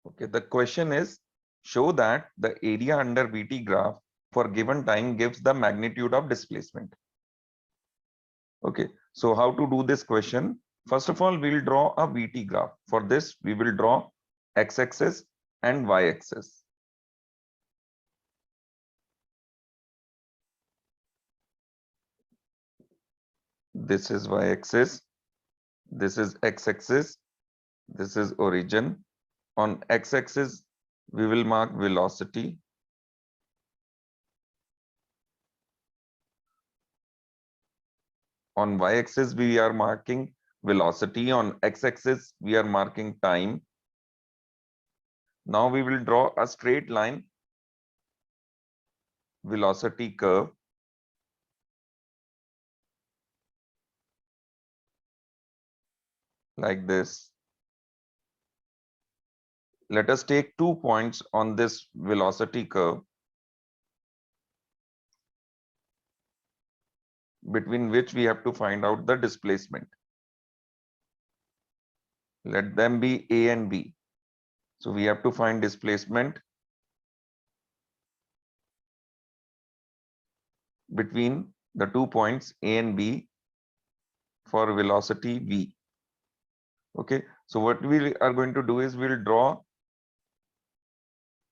Okay, the question is, show that the area under VT graph for given time gives the magnitude of displacement. Okay, so how to do this question? First of all, we'll draw a VT graph. For this, we will draw x-axis and y-axis. This is y-axis, this is x-axis, this is origin. On x-axis, we will mark velocity. On y-axis, we are marking velocity. On x-axis, we are marking time. Now we will draw a straight line velocity curve like this. Let us take 2 points on this velocity curve between which we have to find out the displacement. Let them be A and B. So we have to find displacement between the 2 points A and B for velocity V. Okay, so what we are going to do is we'll draw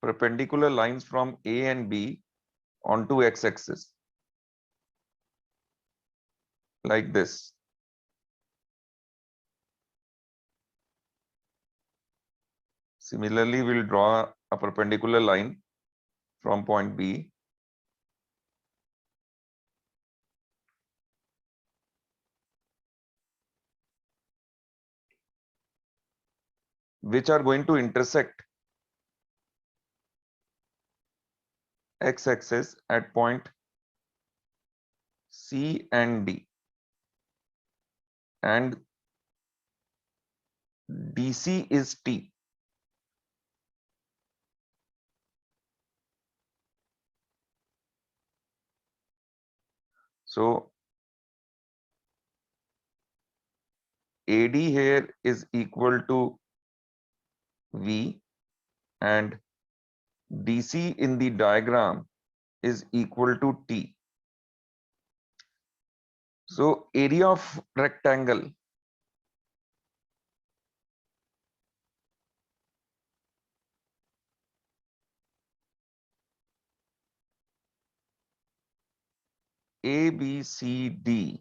perpendicular lines from A and B onto x-axis like this. Similarly, we'll draw a perpendicular line from point B which are going to intersect x-axis at point C and D, and DC is T. So AD here is equal to V and DC in the diagram is equal to T. So area of rectangle ABCD,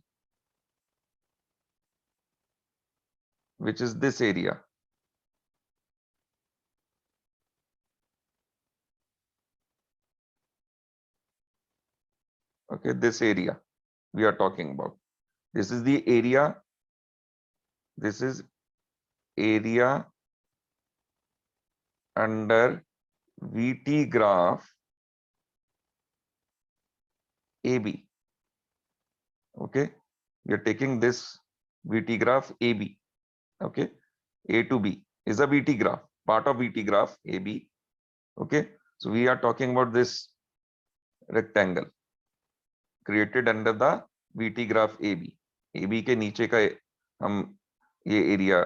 which is this area. Okay, this area we are talking about. This is the area. This is area under VT graph AB. Okay, we are taking this VT graph AB. Okay, A to B is a VT graph, part of VT graph AB. Okay, so we are talking about this rectangle created under the VT graph AB. AB के नीचे का हम ये area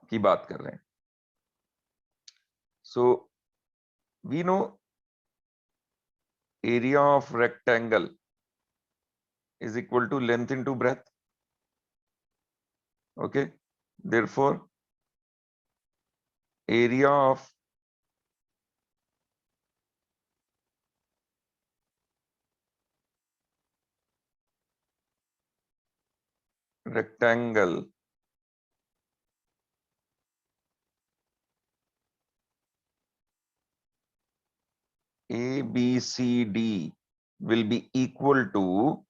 की बात कर रहे हैं. So we know area of rectangle is equal to length into breadth. Okay, therefore area of rectangle ABCD will be equal to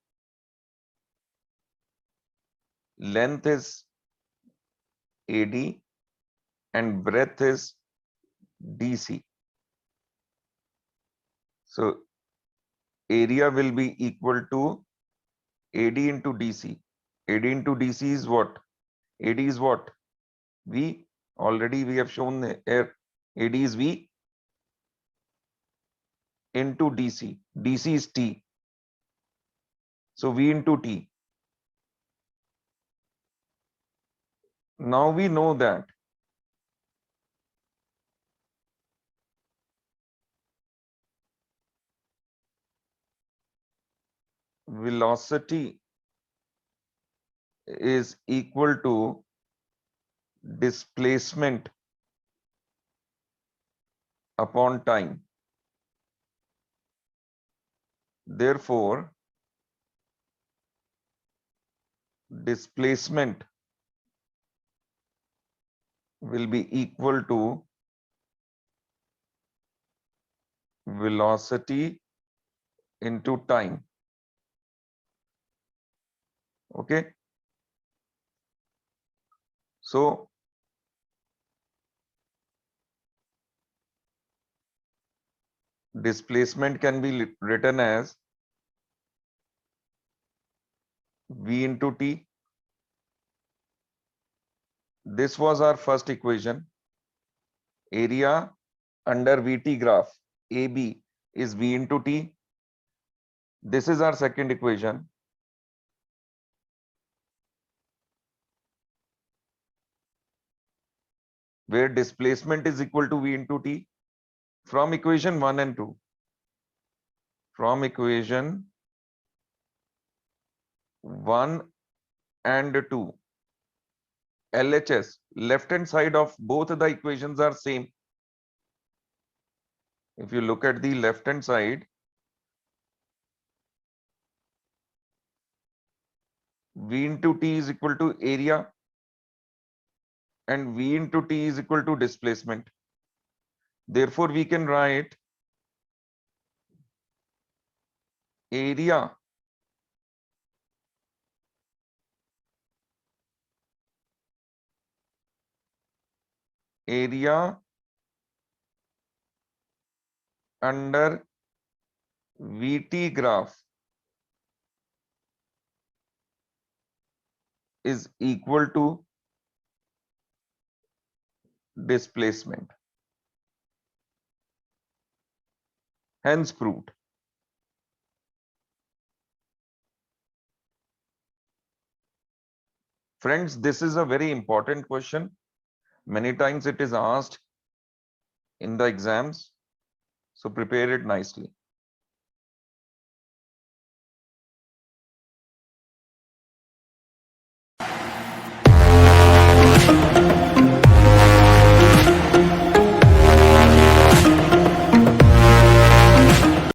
length is AD and breadth is DC. So area will be equal to AD into DC. AD into DC is what? AD is what? V. Already we have shown here. AD is V into DC. DC is T. So V into T. Now we know that velocity is equal to displacement upon time. Therefore, displacement will be equal to velocity into time. Okay. So displacement can be written as V into T. This was our first equation. Area under VT graph AB is V into T. This is our second equation. Where displacement is equal to V into T from equation 1 and 2. From equation 1 and 2. LHS, left hand side of both the equations are same. If you look at the left hand side, V into T is equal to area and V into T is equal to displacement. Therefore, we can write area under VT graph is equal to displacement. Hence proved. Friends, this is a very important question. Many times it is asked in the exams. So prepare it nicely.